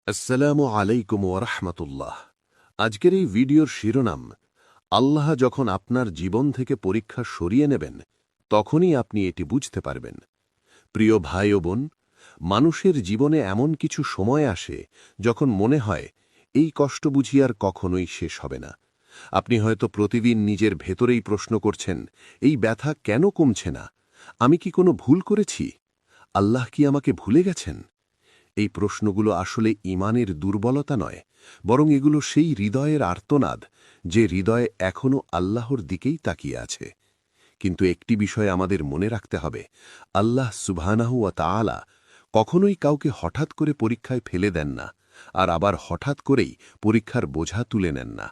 আসসালামু আলাইকুম ওরহমতুল্লাহ। আজকের এই ভিডিওর শিরোনাম, আল্লাহ যখন আপনার জীবন থেকে পরীক্ষা সরিয়ে নেবেন তখনই আপনি এটি বুঝতে পারবেন। প্রিয় ভাই ও বোন, মানুষের জীবনে এমন কিছু সময় আসে যখন মনে হয় এই কষ্ট বুঝি আর কখনোই শেষ হবে না। আপনি হয়তো প্রতিদিন নিজের ভেতরেই প্রশ্ন করছেন, এই ব্যথা কেন কমছে না? আমি কি কোনো ভুল করেছি? আল্লাহ কি আমাকে ভুলে গেছেন? এই প্রশ্নগুলো আসলে ঈমানের দুর্বলতা নয়, বরং এগুলো সেই হৃদয়ের আর্তনাদ যে হৃদয়ে এখনও আল্লাহর দিকেই তাকিয়ে আছে। কিন্তু একটি বিষয় আমাদের মনে রাখতে হবে, আল্লাহ সুবহানাহু ওয়া তাআলা কখনোই কাউকে হঠাৎ করে পরীক্ষায় ফেলে দেন না, আর আবার হঠাৎ করেই পরীক্ষার বোঝা তুলে নেন না।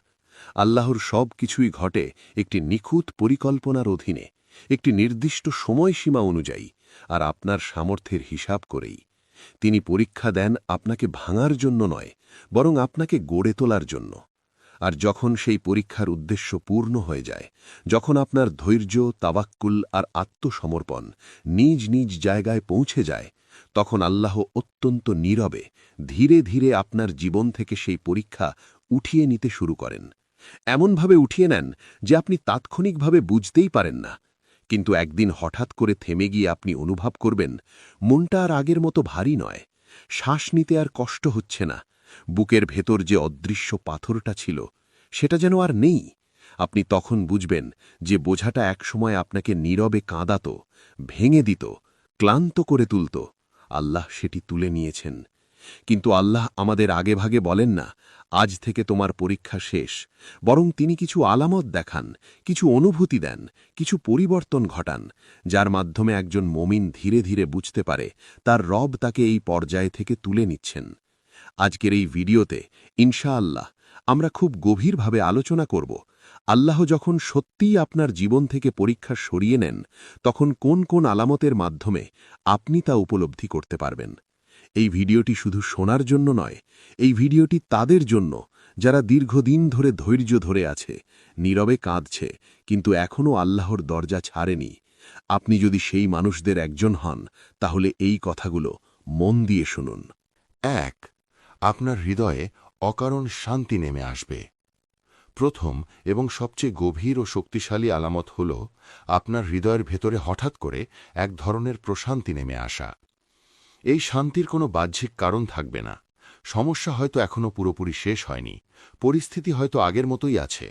আল্লাহর সব কিছুই ঘটে একটি নিখুঁত পরিকল্পনার অধীনে, একটি নির্দিষ্ট সময়সীমা অনুযায়ী, আর আপনার সামর্থ্যের হিসাব করেই। তিনি পরীক্ষা দেন আপনাকে ভাঙার জন্য নয়, বরং আপনাকে গড়ে তোলার জন্য। আর যখন সেই পরীক্ষার উদ্দেশ্য পূর্ণ হয়ে যায়, যখন আপনার ধৈর্য, তাওয়াক্কুল আর আত্মসমর্পণ নিজ নিজ জায়গায় পৌঁছে যায়, তখন আল্লাহ অত্যন্ত নীরবে ধীরে ধীরে আপনার জীবন থেকে সেই পরীক্ষা উঠিয়ে নিতে শুরু করেন। এমনভাবে উঠিয়ে নেন যে আপনি তাৎক্ষণিকভাবে বুঝতেই পারেন না, কিন্তু একদিন হঠাৎ করে থেমে গিয়ে আপনি অনুভব করবেন মনটা আর আগের মতো ভারী নয়, শ্বাস নিতে আর কষ্ট হচ্ছে না, বুকের ভেতর যে অদৃশ্য পাথরটা ছিল সেটা যেন আর নেই। আপনি তখন বুঝবেন যে বোঝাটা একসময় আপনাকে নীরবে কাঁদাত, ভেঙে দিত, ক্লান্ত করে তুলত, আল্লাহ সেটি তুলে নিয়েছেন। কিন্তু আল্লাহ আমাদের আগেভাগে বলেন না, আজ থেকে তোমার পরীক্ষা শেষ, বরং তিনি কিছু আলামত দেখান, কিছু অনুভূতি দেন, কিছু পরিবর্তন ঘটান, যার মাধ্যমে একজন মুমিন ধীরে ধীরে বুঝতে পারে তার রব তাকে এই পর্যায় থেকে তুলে নিচ্ছেন। আজকের এই ভিডিওতে ইনশাআল্লাহ আমরা খুব গভীরভাবে আলোচনা করব, আল্লাহ যখন সত্যিই আপনার জীবন থেকে পরীক্ষা সরিয়ে নেন তখন কোন কোন আলামতের মাধ্যমে আপনি তা উপলব্ধি করতে পারবেন। এই ভিডিওটি শুধু শোনার জন্য নয়, এই ভিডিওটি তাদের জন্য যারা দীর্ঘদিন ধরে ধৈর্য ধরে আছে, নীরবে কাঁদছে, কিন্তু এখনও আল্লাহর দরজা ছাড়েনি। আপনি যদি সেই মানুষদের একজন হন, তাহলে এই কথাগুলো মন দিয়ে শুনুন। ১. আপনার হৃদয়ে অকারণ শান্তি নেমে আসবে। প্রথম এবং সবচেয়ে গভীর ও শক্তিশালী আলামত হল আপনার হৃদয়ের ভেতরে হঠাৎ করে এক ধরনের প্রশান্তি নেমে আসা। এই শান্তির কোনো বাহ্যিক কারণ থাকবে না। সমস্যা হয়তো এখনও পুরোপুরি শেষ হয়নি, পরিস্থিতি হয়তো আগের মতোই আছে,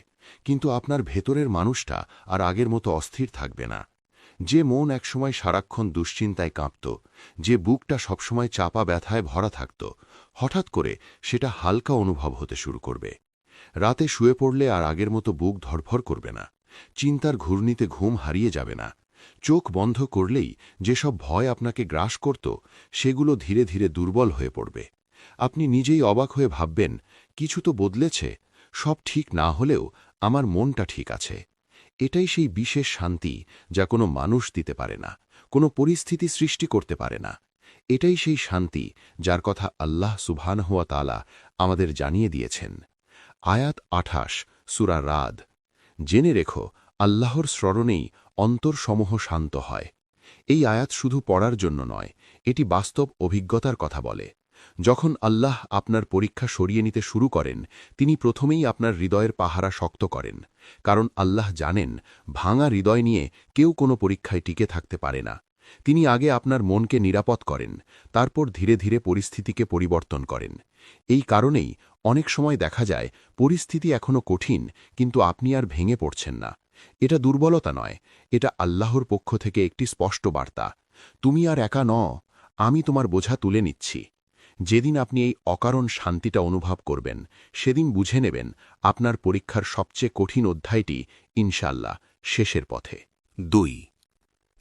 কিন্তু আপনার ভেতরের মানুষটা আর আগের মতো অস্থির থাকবে না। যে মন একসময় সারাক্ষণ দুশ্চিন্তায় কাঁপত, যে বুকটা সবসময় চাপা ব্যথায় ভরা থাকত, হঠাৎ করে সেটা হালকা অনুভব হতে শুরু করবে। রাতে শুয়ে পড়লে আর আগের মতো বুক ধড়ফড় করবে না, চিন্তার ঘূর্ণিতে ঘুম হারিয়ে যাবে না। চোখ বন্ধ করলেই যেসব ভয় আপনাকে গ্রাস করত সেগুলো ধীরে ধীরে দুর্বল হয়ে পড়বে। আপনি নিজেই অবাক হয়ে ভাববেন, কিছু তো বদলেছে, সব ঠিক না হলেও আমার মনটা ঠিক আছে। এটাই সেই বিশেষ শান্তি যা কোনো মানুষ দিতে পারে না, কোনো পরিস্থিতি সৃষ্টি করতে পারে না। এটাই সেই শান্তি যার কথা আল্লাহ সুবহানাহু ওয়া তাআলা আমাদের জানিয়ে দিয়েছেন। আয়াত ২৮, সূরা রাদ। জেনে রেখো, আল্লাহর স্মরণেই অন্তরসমূহ শান্ত হয়। এই আয়াত শুধু পড়ার জন্য নয়, এটি বাস্তব অভিজ্ঞতার কথা বলে। যখন আল্লাহ আপনার পরীক্ষা সরিয়ে নিতে শুরু করেন, তিনি প্রথমেই আপনার হৃদয়ের পাহারা শক্ত করেন, কারণ আল্লাহ জানেন ভাঙা হৃদয় নিয়ে কেউ কোনো পরীক্ষায় টিকে থাকতে পারে না। তিনি আগে আপনার মনকে নিরাপদ করেন, তারপর ধীরে ধীরে পরিস্থিতিকে পরিবর্তন করেন। এই কারণেই অনেক সময় দেখা যায় পরিস্থিতি এখনও কঠিন, কিন্তু আপনি আর ভেঙে পড়ছেন না। এটা দুর্বলতা নয়, এটা আল্লাহর পক্ষ থেকে একটি স্পষ্ট বার্তা, তুমি আর একা নও, আমি তোমার বোঝা তুলে নিচ্ছি। যেদিন আপনি এই অকারণ শান্তিটা অনুভব করবেন, সেদিন বুঝে নেবেন আপনার পরীক্ষার সবচেয়ে কঠিন অধ্যায়টি ইনশাআল্লাহ শেষের পথে। ২.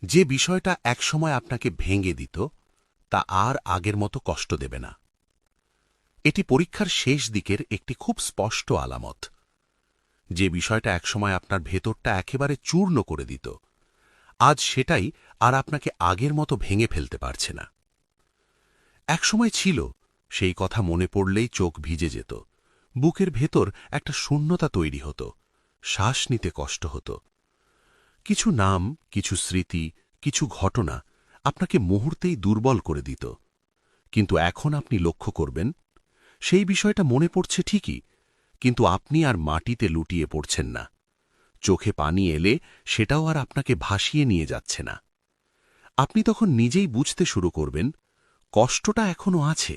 যে বিষয়টা একসময় আপনাকে ভেঙে দিত তা আর আগের মতো কষ্ট দেবে না। এটি পরীক্ষার শেষ দিকের একটি খুব স্পষ্ট আলামত। যে বিষয়টা একসময় আপনার ভেতরটা একেবারে চূর্ণ করে দিত, আজ সেটাই আর আপনাকে আগের মতো ভেঙে ফেলতে পারছে না। একসময় ছিল, সেই কথা মনে পড়লেই চোখ ভিজে যেত, বুকের ভেতর একটা শূন্যতা তৈরি হতো, শ্বাস নিতে কষ্ট হতো। কিছু নাম, কিছু স্মৃতি, কিছু ঘটনা আপনাকে মুহূর্তেই দুর্বল করে দিত। কিন্তু এখন আপনি লক্ষ্য করবেন, সেই বিষয়টা মনে পড়ছে ঠিকই, কিন্তু আপনি আর মাটিতে লুটিয়ে পড়ছেন না। চোখে পানি এলে সেটাও আর আপনাকে ভাসিয়ে নিয়ে যাচ্ছে না। আপনি তখন নিজেই বুঝতে শুরু করবেন, কষ্টটা এখনো আছে,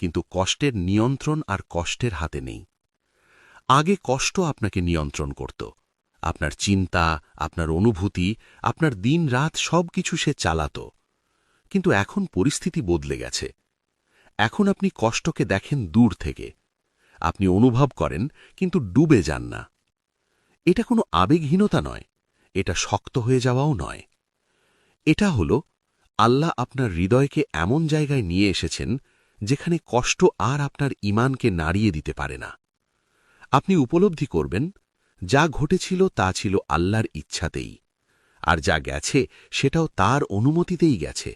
কিন্তু কষ্টের নিয়ন্ত্রণ আর কষ্টের হাতে নেই। আগে কষ্ট আপনাকে নিয়ন্ত্রণ করত। আপনার চিন্তা, আপনার অনুভূতি, আপনার দিন রাত সবকিছু সে চালাত। কিন্তু এখন পরিস্থিতি বদলে গেছে। এখন আপনি কষ্টকে দেখেন দূর থেকে। আপনি অনুভব করেন, কিন্তু ডুবে যান না। এটা কোনো আবেগহীনতা নয়, এটা শক্ত হয়ে যাওয়াও নয়। এটা হল আল্লাহ আপনার হৃদয়কে এমন জায়গায় নিয়ে এসেছেন যেখানে কষ্ট আর আপনার ঈমানকে নাড়িয়ে দিতে পারে না। আপনি উপলব্ধি করবেন, যা ঘটেছিল তা ছিল আল্লাহর ইচ্ছাতেই, আর যা গেছে সেটাও তার অনুমতিতেই গেছে।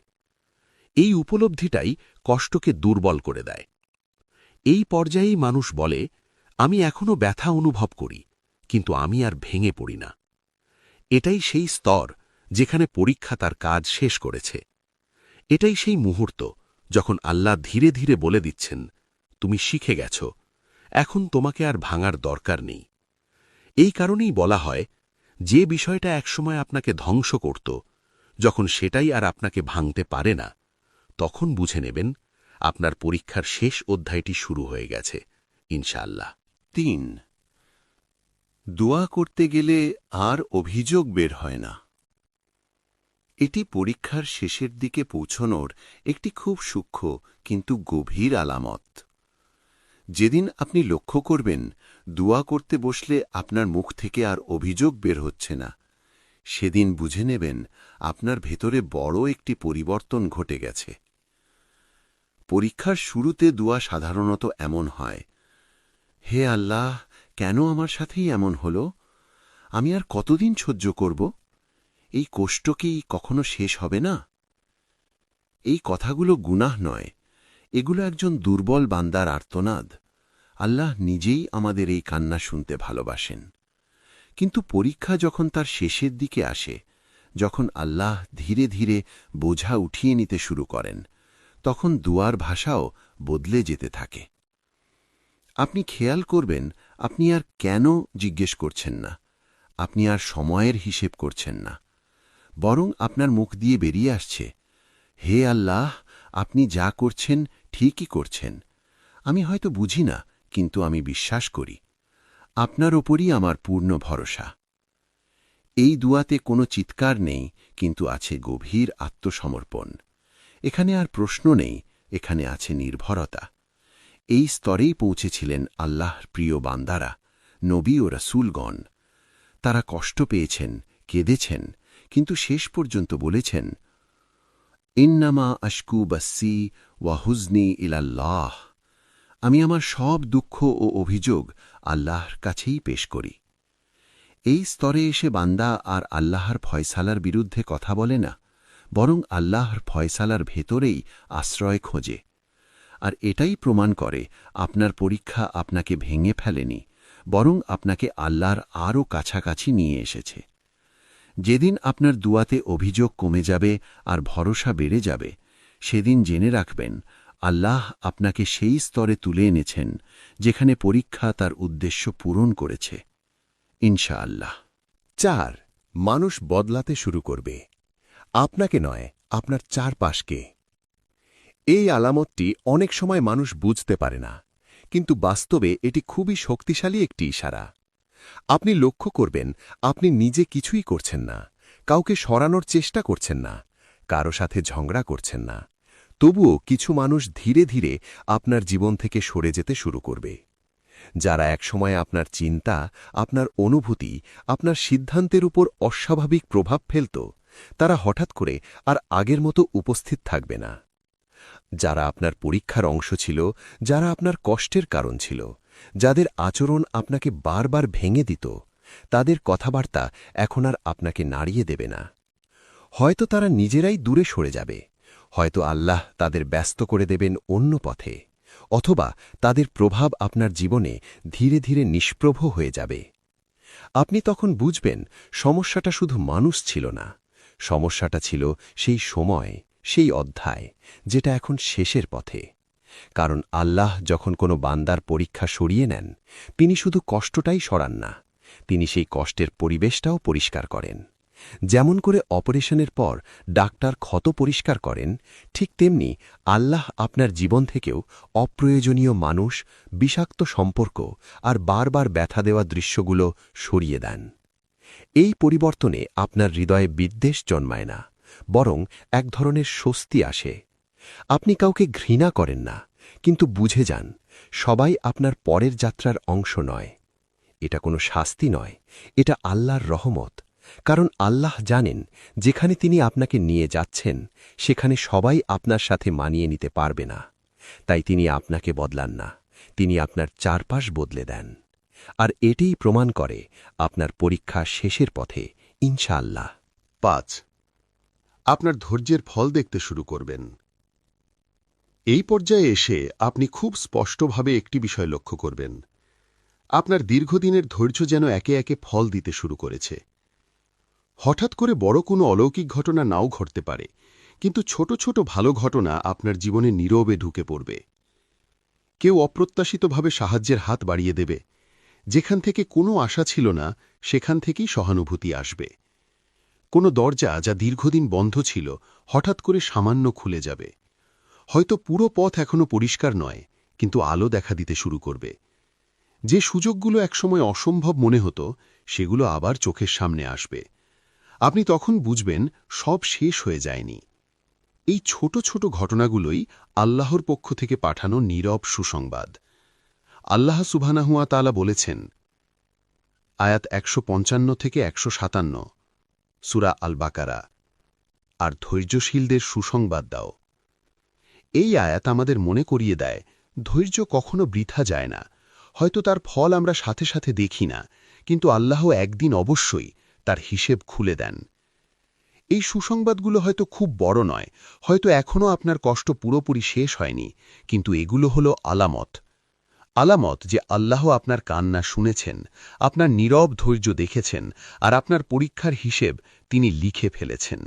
এই উপলব্ধিটাই কষ্টকে দুর্বল করে দেয়। এই পর্যায়েই মানুষ বলে, আমি এখনো ব্যথা অনুভব করি, কিন্তু আমি আর ভেঙে পড়ি না। এটাই সেই স্তর যেখানে পরীক্ষা তার কাজ শেষ করেছে। এটাই সেই মুহূর্ত যখন আল্লাহ ধীরে ধীরে বলে দিচ্ছেন, তুমি শিখে গেছ, এখন তোমাকে আর ভাঙার দরকার নেই। এই কারণেই বলা হয়, যে বিষয়টা একসময় আপনাকে ধ্বংস করত, যখন সেটাই আর আপনাকে ভাঙতে পারে না, তখন বুঝে নেবেন আপনার পরীক্ষার শেষ অধ্যায়টি শুরু হয়ে গেছে, ইনশাআল্লাহ। ৩. দোয়া করতে গেলে আর অভিযোগ বের হয় না। এটি পরীক্ষার শেষের দিকে পৌঁছনোর একটি খুব সূক্ষ্ম কিন্তু গভীর আলামত। যেদিন আপনি লক্ষ্য করবেন দোয়া করতে বসলে আপনার মুখ থেকে আর অভিযোগ বের হচ্ছে না, সেদিন বুঝে নেবেন আপনার ভেতরে বড় একটি পরিবর্তন ঘটে গেছে। পরীক্ষার শুরুতে দোয়া সাধারণত এমন হয়, হে আল্লাহ, কেন আমার সাথেই এমন হল? আমি আর কতদিন সহ্য করব? এই কষ্ট কি কখনো শেষ হবে না? এই কথাগুলো গুনাহ নয়, এগুলো একজন দুর্বল বান্দার আর্তনাদ। আল্লাহ নিজেই আমাদের এই কান্না শুনতে ভালোবাসেন। কিন্তু পরীক্ষা যখন তার শেষের দিকে আসে, যখন আল্লাহ ধীরে ধীরে বোঝা উঠিয়ে নিতে শুরু করেন, তখন দুয়ার ভাষাও বদলে যেতে থাকে। আপনি খেয়াল করবেন, আপনি আর কেন জিজ্ঞেস করছেন না, আপনি আর সময়ের হিসেব করছেন না, বরং আপনার মুখ দিয়ে বেরিয়ে আসছে, হে আল্লাহ, আপনি যা করছেন ঠিকই করছেন। আমি হয়তো বুঝি না, কিন্তু আমি বিশ্বাস করি। আপনার ওপরই আমার পূর্ণ ভরসা। এই দুয়াতে কোনো চিৎকার নেই, কিন্তু আছে গভীর আত্মসমর্পণ। এখানে আর প্রশ্ন নেই, এখানে আছে নির্ভরতা। এই স্তরেই পৌঁছেছিলেন আল্লাহর প্রিয় বান্দারা, নবী ও রাসূলগণ। তারা কষ্ট পেয়েছেন, কেঁদেছেন, কিন্তু শেষ পর্যন্ত বলেছেন, ইন্নামা আশকু বাসি ওয়া হুজনি ইলাল্লাহ। আমি আমার সব দুঃখ ও অভিযোগ আল্লাহর কাছেই পেশ করি। এই স্তরে এসে বান্দা আর আল্লাহর ফয়সালার বিরুদ্ধে কথা বলে না, বরং আল্লাহর ফয়সালার ভেতরেই আশ্রয় খোঁজে। আর এটাই প্রমাণ করে আপনার পরীক্ষা আপনাকে ভেঙে ফেলেনি, বরং আপনাকে আল্লাহর আরও কাছাকাছি নিয়ে এসেছে। যেদিন আপনার দুয়াতে অভিযোগ কমে যাবে আর ভরসা বেড়ে যাবে, সেদিন জেনে রাখবেন আল্লাহ আপনাকে সেই স্তরে তুলে এনেছেন যেখানে পরীক্ষা তার উদ্দেশ্য পূরণ করেছে, ইনশাআল্লাহ। ৪. মানুষ বদলাতে শুরু করবে, আপনাকে নয়, আপনার চারপাশকে। এই আলামতটি অনেক সময় মানুষ বুঝতে পারে না, কিন্তু বাস্তবে এটি খুবই শক্তিশালী একটি ইশারা। আপনি লক্ষ্য করবেন, আপনি নিজে কিছুই করছেন না, কাউকে সরানোর চেষ্টা করছেন না, কারো সাথে ঝগড়া করছেন না, তবুও কিছু মানুষ ধীরে ধীরে আপনার জীবন থেকে সরে যেতে শুরু করবে। যারা একসময় আপনার চিন্তা, আপনার অনুভূতি, আপনার সিদ্ধান্তের উপর অস্বাভাবিক প্রভাব ফেলত, তারা হঠাৎ করে আর আগের মতো উপস্থিত থাকবে না। যারা আপনার পরীক্ষার অংশ ছিল, যারা আপনার কষ্টের কারণ ছিল, যাদের আচরণ আপনাকে বারবার ভেঙে দিত, তাদের কথাবার্তা এখন আর আপনাকে নাড়িয়ে দেবে না। হয়তো তারা নিজেরাই দূরে সরে যাবে, হয়তো আল্লাহ তাদের ব্যস্ত করে দেবেন অন্য পথে, অথবা তাদের প্রভাব আপনার জীবনে ধীরে ধীরে নিষ্প্রভ হয়ে যাবে। আপনি তখন বুঝবেন, সমস্যাটা শুধু মানুষ ছিল না, সমস্যাটা ছিল সেই সময়, সেই অধ্যায়, যেটা এখন শেষের পথে। কারণ আল্লাহ যখন কোনো বান্দার পরীক্ষা সরিয়ে নেন, তিনি শুধু কষ্টটাই সরান না, তিনি সেই কষ্টের পরিবেশটাও পরিষ্কার করেন। যেমন করে অপারেশনের পর ডাক্তার ক্ষত পরিষ্কার করেন, ঠিক তেমনি আল্লাহ আপনার জীবন থেকেও অপ্রয়োজনীয় মানুষ, বিষাক্ত সম্পর্ক আর বারবার ব্যথা দেওয়া দৃশ্যগুলো সরিয়ে দেন। এই পরিবর্তনে আপনার হৃদয়ে বিদ্বেষ জন্মায় না, বরং এক ধরনের স্বস্তি আসে। আপনি কাউকে ঘৃণা করেন না, কিন্তু বুঝে যান সবাই আপনার পরের যাত্রার অংশ নয়। এটা কোনো শাস্তি নয়, এটা আল্লাহর রহমত। কারণ আল্লাহ জানেন যেখানে তিনি আপনাকে নিয়ে যাচ্ছেন সেখানে সবাই আপনার সাথে মানিয়ে নিতে পারবে না। তাই তিনি আপনাকে বদলান না, তিনি আপনার চারপাশ বদলে দেন। আর এটাই প্রমাণ করে আপনার পরীক্ষা শেষের পথে, ইনশাআল্লাহ। 5. আপনার ধৈর্যের ফল দেখতে শুরু করবেন। এই পর্যায়ে এসে আপনি খুব স্পষ্টভাবে একটি বিষয় লক্ষ্য করবেন। আপনার দীর্ঘদিনের ধৈর্য যেন একে একে ফল দিতে শুরু করেছে। হঠাৎ করে বড় কোনো অলৌকিক ঘটনা নাও ঘটতে পারে, কিন্তু ছোট ছোট ভালো ঘটনা আপনার জীবনে নীরবে ঢুকে পড়বে। কেউ অপ্রত্যাশিতভাবে সাহায্যের হাত বাড়িয়ে দেবে। যেখান থেকে কোনো আশা ছিল না, সেখান থেকেই সহানুভূতি আসবে। কোনো দরজা যা দীর্ঘদিন বন্ধ ছিল হঠাৎ করে সামান্য খুলে যাবে। হয়তো পুরো পথ এখনো পরিষ্কার নয়, কিন্তু আলো দেখা দিতে শুরু করবে। যে সুযোগগুলো একসময় অসম্ভব মনে হতো, সেগুলো আবার চোখের সামনে আসবে। আপনি তখন বুঝবেন সব শেষ হয়ে যায়নি। এই ছোট ছোট ঘটনাগুলোই আল্লাহর পক্ষ থেকে পাঠানো নীরব সুসংবাদ। আল্লাহ সুবহানাহু ওয়া তাআলা বলেছেন, আয়াত 155 থেকে 157, সূরা আল বাকারা, আর ধৈর্যশীলদের সুসংবাদ দাও। এই আয়াত আমাদের মনে করিয়ে দেয়, ধৈর্য কখনো বৃথা যায় না। হয়তো তার ফল আমরা সাথে সাথে দেখি না, কিন্তু আল্লাহ একদিন অবশ্যই তার হিসেব খুলে দেন। এই সুসংবাদগুলো হয়তো খুব বড় নয়, হয়তো এখনও আপনার কষ্ট পুরোপুরি শেষ হয়নি, কিন্তু এগুলো হলো আলামত। আলামত যে আল্লাহ আপনার কান্না শুনেছেন, আপনার নীরব ধৈর্য দেখেছেন, আর আপনার পরীক্ষার হিসেব তিনি লিখে ফেলেছেন।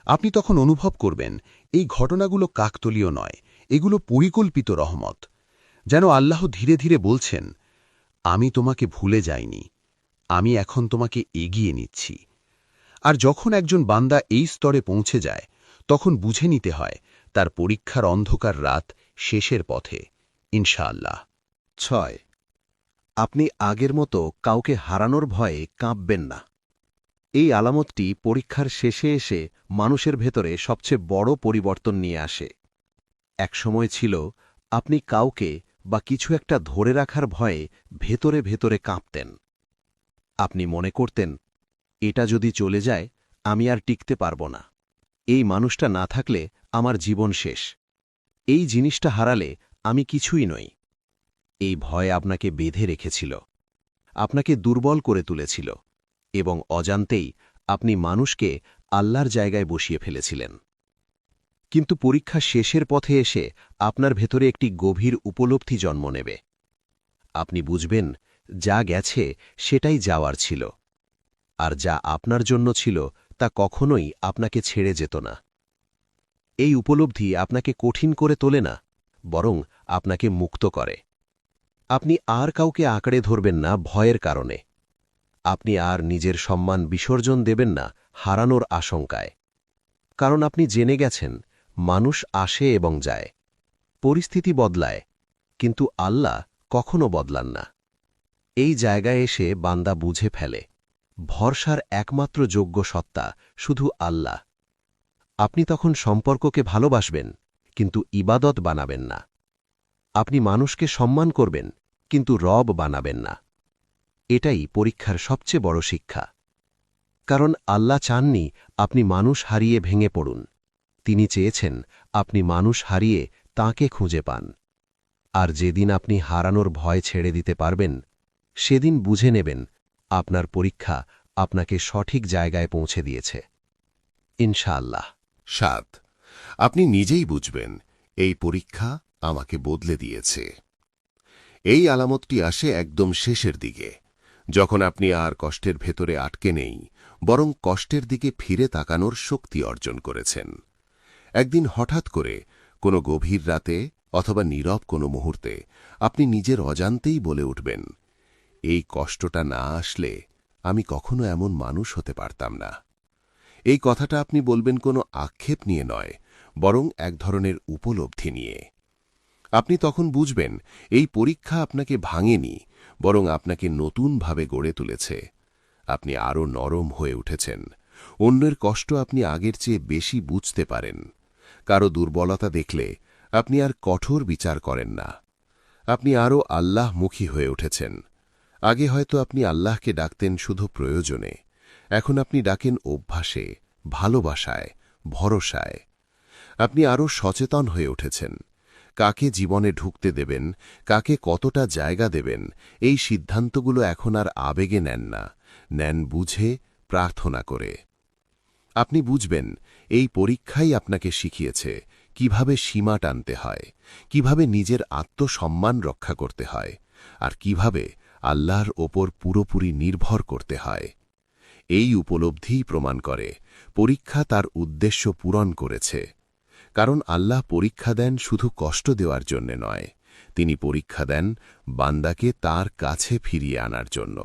আপনি তখন অনুভব করবেন এই ঘটনাগুলো কাকতলীয় নয়, এগুলো পরিকল্পিত রহমত। যেন আল্লাহ ধীরে ধীরে বলছেন, আমি তোমাকে ভুলে যাইনি, আমি এখন তোমাকে এগিয়ে নিচ্ছি। আর যখন একজন বান্দা এই স্তরে পৌঁছে যায়, তখন বুঝে নিতে হয় তার পরীক্ষার অন্ধকার রাত শেষের পথে, ইনশাআল্লাহ। 6. আপনি আগের মতো কাউকে হারানোর ভয়ে কাঁপবেন না। এই আলামতটি পরীক্ষার শেষে এসে মানুষের ভেতরে সবচেয়ে বড় পরিবর্তন নিয়ে আসে। এক সময় ছিল আপনি কাউকে বা কিছু একটা ধরে রাখার ভয়ে ভেতরে ভেতরে কাঁপতেন। আপনি মনে করতেন, এটা যদি চলে যায় আমি আর টিকতে পারব না, এই মানুষটা না থাকলে আমার জীবন শেষ, এই জিনিসটা হারালে আমি কিছুই নই। এই ভয় আপনাকে বেঁধে রেখেছিল, আপনাকে দুর্বল করে তুলেছিল, এবং অজান্তেই আপনি মানুষকে আল্লাহর জায়গায় বসিয়ে ফেলেছিলেন। কিন্তু পরীক্ষা শেষের পথে এসে আপনার ভেতরে একটি গভীর উপলব্ধি জন্ম নেবে। আপনি বুঝবেন যা গেছে সেটাই যাওয়ার ছিল, আর যা আপনার জন্য ছিল তা কখনোই আপনাকে ছেড়ে যেত না। এই উপলব্ধি আপনাকে কঠিন করে তোলে না, বরং আপনাকে মুক্ত করে। আপনি আর কাউকে আঁকড়ে ধরবেন না ভয়ের কারণে। আপনি আর নিজের সম্মান বিসর্জন দেবেন না হারানোর আশঙ্কায়। কারণ আপনি জেনে গেছেন মানুষ আসে এবং যায়, পরিস্থিতি বদলায়, কিন্তু আল্লাহ কখনো বদলান না। এই জায়গায় এসে বান্দা বুঝে ফেলে ভরসার একমাত্র যোগ্য সত্তা শুধু আল্লাহ। আপনি তখন সম্পর্ককে ভালোবাসবেন, কিন্তু ইবাদত বানাবেন না। আপনি মানুষকে সম্মান করবেন, কিন্তু রব বানাবেন না। এটাই পরীক্ষার সবচেয়ে বড় শিক্ষা। কারণ আল্লাহ চাননি আপনি মানুষ হারিয়ে ভেঙে পড়ুন, তিনি চেয়েছেন আপনি মানুষ হারিয়ে তাঁকে খুঁজে পান। আর যেদিন আপনি হারানোর ভয় ছেড়ে দিতে পারবেন, সেদিন বুঝে নেবেন আপনার পরীক্ষা আপনাকে সঠিক জায়গায় পৌঁছে দিয়েছে, ইনশাআল্লাহ। 7. আপনি নিজেই বুঝবেন এই পরীক্ষা আমাকে বদলে দিয়েছে। এই আলামতটি আসে একদম শেষের দিকে, যখন আপনি আর কষ্টের ভেতরে আটকে নেই, বরং কষ্টের দিকে ফিরে তাকানোর শক্তি অর্জন করেছেন। একদিন হঠাৎ করে কোনো গভীর রাতে অথবা নীরব কোনো মুহূর্তে আপনি নিজের অজান্তেই বলে উঠবেন, এই কষ্টটা না আসলে আমি কখনো এমন মানুষ হতে পারতাম না। এই কথাটা আপনি বলবেন কোনো আক্ষেপ নিয়ে নয়, বরং এক ধরনের উপলব্ধি নিয়ে। আপনি তখন বুঝবেন এই পরীক্ষা আপনাকে ভাঙেনি, বরং আপনাকে নতুনভাবে গড়ে তুলেছে। আপনি আরও নরম হয়ে উঠেছেন। অন্যের কষ্ট আপনি আগের চেয়ে বেশি বুঝতে পারেন। কারো দুর্বলতা দেখলে আপনি আর কঠোর বিচার করেন না। আপনি আরও আল্লাহমুখী হয়ে উঠেছেন। আগে হয়তো আপনি আল্লাহকে ডাকতেন শুধু প্রয়োজনে, এখন আপনি ডাকেন অভ্যাসে, ভালোবাসায়, ভরসায়। আপনি আরও সচেতন হয়ে উঠেছেন। কাকে জীবনে ঢুকতে দেবেন, কাকে কতটা জায়গা দেবেন, এই সিদ্ধান্তগুলো এখন আর আবেগে নেন না, নেন বুঝে, প্রার্থনা করে। আপনি বুঝবেন এই পরীক্ষাই আপনাকে শিখিয়েছে কিভাবে সীমা টানতে হয়, কিভাবে নিজের আত্মসম্মান রক্ষা করতে হয়, আর কিভাবে আল্লাহর ওপর পুরোপুরি নির্ভর করতে হয়। এই উপলব্ধিই প্রমাণ করে পরীক্ষা তার উদ্দেশ্য পূরণ করেছে। কারণ আল্লাহ পরীক্ষা দেন শুধু কষ্ট দেওয়ার জন্য নয়, তিনি পরীক্ষা দেন বান্দাকে তার কাছে ফিরিয়ে আনার জন্য।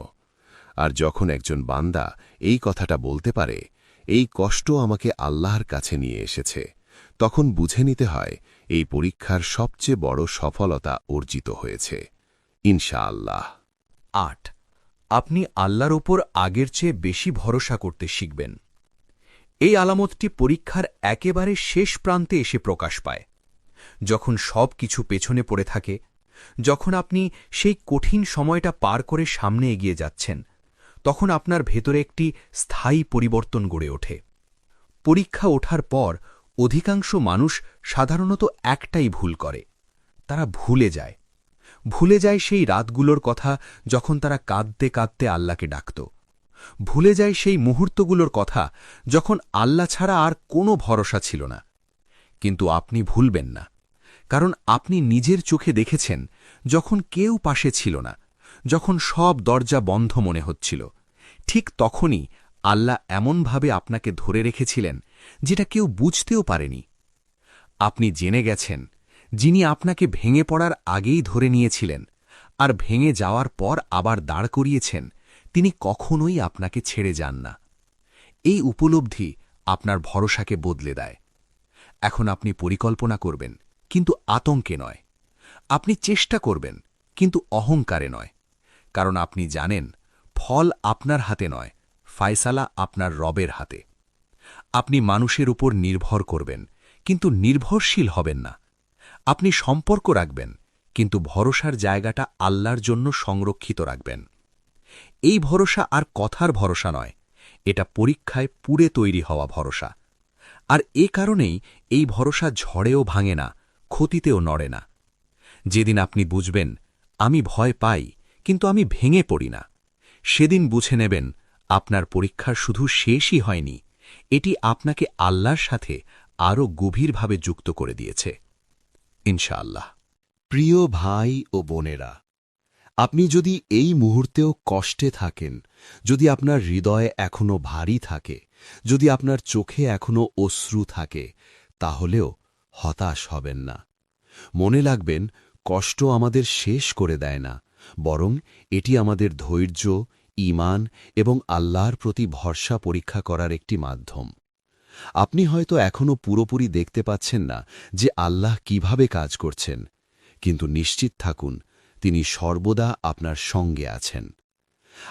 আর যখন একজন বান্দা এই কথাটা বলতে পারে, এই কষ্ট আমাকে আল্লাহর কাছে নিয়ে এসেছে, তখন বুঝে নিতে হয় এই পরীক্ষার সবচেয়ে বড় সফলতা অর্জিত হয়েছে, ইনশাআল্লাহ। ৮. আপনি আল্লাহর ওপর আগের চেয়ে বেশি ভরসা করতে শিখবেন। এই আলামতটি পরীক্ষার একেবারে শেষ প্রান্তে এসে প্রকাশ পায়, যখন সব কিছু পেছনে পড়ে থাকে, যখন আপনি সেই কঠিন সময়টা পার করে সামনে এগিয়ে যাচ্ছেন, তখন আপনার ভেতরে একটি স্থায়ী পরিবর্তন গড়ে ওঠে। পরীক্ষা ওঠার পর অধিকাংশ মানুষ সাধারণত একটাই ভুল করে, তারা ভুলে যায় সেই রাতগুলোর কথা যখন তারা কাঁদতে কাঁদতে আল্লাহকে ডাকত, ভুলে যায় সেই মুহূর্তগুলোর কথা যখন আল্লাহ ছাড়া আর কোনো ভরসা ছিল না। কিন্তু আপনি ভুলবেন না, কারণ আপনি নিজের চোখে দেখেছেন যখন কেউ পাশে ছিল না, যখন সব দরজা বন্ধ মনে হচ্ছিল, ঠিক তখনই আল্লাহ এমনভাবে আপনাকে ধরে রেখেছিলেন যেটা কেউ বুঝতেও পারেনি। আপনি জেনে গেছেন যিনি আপনাকে ভেঙে পড়ার আগেই ধরে নিয়েছিলেন আর ভেঙে যাওয়ার পর আবার দাঁড় করিয়েছেন, তিনি কখনোই আপনাকে ছেড়ে যান না। এই উপলব্ধি আপনার ভরসাকে বদলে দেয়। এখন আপনি পরিকল্পনা করবেন, কিন্তু আতঙ্কে নয়। আপনি চেষ্টা করবেন, কিন্তু অহংকারে নয়। কারণ আপনি জানেন ফল আপনার হাতে নয়, ফায়সালা আপনার রবের হাতে। আপনি মানুষের উপর নির্ভর করবেন, কিন্তু নির্ভরশীল হবেন না। আপনি সম্পর্ক রাখবেন, কিন্তু ভরসার জায়গাটা আল্লাহর জন্য সংরক্ষিত রাখবেন। এই ভরসা আর কথার ভরসা নয়, এটা পরীক্ষায় পুড়ে তৈরি হওয়া ভরসা। আর এ কারণেই এই ভরসা ঝড়েও ভাঙে না, ক্ষতিতেও নড়ে না। যেদিন আপনি বুঝবেন আমি ভয় পাই, কিন্তু আমি ভেঙে পড়ি না, সেদিন বুঝে নেবেন আপনার পরীক্ষা শুধু শেষই হয়নি, এটি আপনাকে আল্লাহর সাথে আরও গভীরভাবে যুক্ত করে দিয়েছে, ইনশাআল্লাহ। প্রিয় ভাই ও বোনেরা, আপনি যদি এই মুহূর্তেও কষ্টে থাকেন, যদি আপনার হৃদয়ে এখনো ভারী থাকে, যদি আপনার চোখে এখনো অশ্রু থাকে, তাহলেও হতাশ হবেন না। মনে রাখবেন, কষ্ট আমাদের শেষ করে দেয় না, বরং এটি আমাদের ধৈর্য, ঈমান এবং আল্লাহর প্রতি ভরসা পরীক্ষা করার একটি মাধ্যম। আপনি হয়তো এখনো পুরোপুরি দেখতে পাচ্ছেন না যে আল্লাহ কিভাবে কাজ করছেন, কিন্তু নিশ্চিত থাকুন তিনি সর্বদা আপনার সঙ্গে আছেন।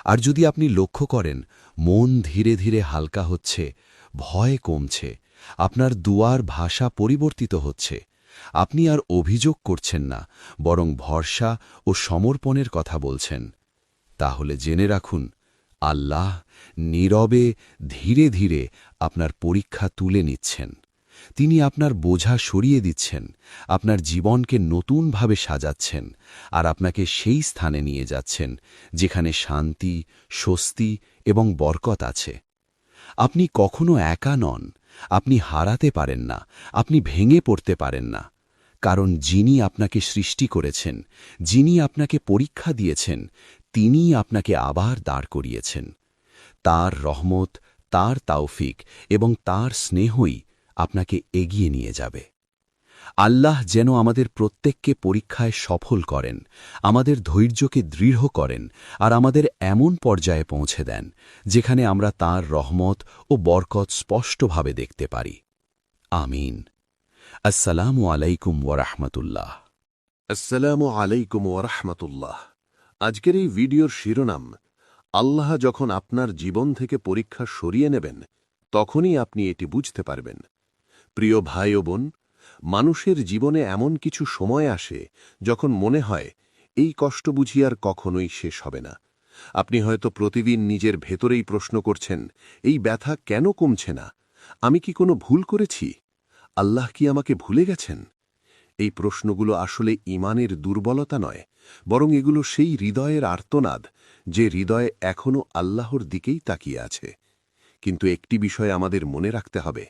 আর যদি আপনি লক্ষ্য করেন মন ধীরে ধীরে হালকা হচ্ছে, ভয় কমছে, আপনার দুয়ার ভাষা পরিবর্তিত হচ্ছে, আপনি আর অভিযোগ করছেন না, বরং ভরসা ও সমর্পণের কথা বলছেন, তাহলে জেনে রাখুন আল্লাহ নীরবে ধীরে ধীরে আপনার পরীক্ষা তুলে নিচ্ছেন। তিনি আপনার বোঝা সরিয়ে দিচ্ছেন, আপনার জীবনকে নতুনভাবে সাজাচ্ছেন, আর আপনাকে সেই স্থানে নিয়ে যাচ্ছেন যেখানে শান্তি, স্বস্তি এবং বরকত আছে। আপনি কখনো একা নন, আপনি হারাতে পারেন না, আপনি ভেঙে পড়তে পারেন না, কারণ যিনি আপনাকে সৃষ্টি করেছেন, যিনি আপনাকে পরীক্ষা দিয়েছেন, তিনিই আপনাকে আবার দাঁড় করিয়েছেন। তার রহমত, তার তাওফিক এবং তার স্নেহই আপনাকে এগিয়ে নিয়ে যাবে। আল্লাহ যেন আমাদের প্রত্যেককে পরীক্ষায় সফল করেন, আমাদের ধৈর্যকে দৃঢ় করেন আর আমাদের এমন পর্যায়ে পৌঁছে দেন যেখানে আমরা তাঁর রহমত ও বরকত স্পষ্টভাবে দেখতে পারি। আমিন। আসসালামু আলাইকুম ওয়ারাহমাতুল্লাহ। আসসালামু আলাইকুম ওরহমতুল্লাহ। আজকের এই ভিডিওর শিরোনাম, আল্লাহ যখন আপনার জীবন থেকে পরীক্ষা সরিয়ে নেবেন তখনই আপনি এটি বুঝতে পারবেন। প্রিয় ভাই ও বোন, মানুষের জীবনে এমন কিছু সময় আসে যখন মনে হয় এই কষ্ট বুঝি আর কখনোই শেষ হবে না। আপনি হয়তো প্রতিদিন নিজের ভেতরেই প্রশ্ন করছেন, এই ব্যথা কেন কমছে না? আমি কি কোনো ভুল করেছি? আল্লাহ কি আমাকে ভুলে গেছেন? এই প্রশ্নগুলো আসলে ঈমানের দুর্বলতা নয়, বরং এগুলো সেই হৃদয়ের আর্তনাদ যে হৃদয়ে এখনও আল্লাহর দিকেই তাকিয়ে আছে। কিন্তু একটি বিষয় আমাদের মনে রাখতে হবে,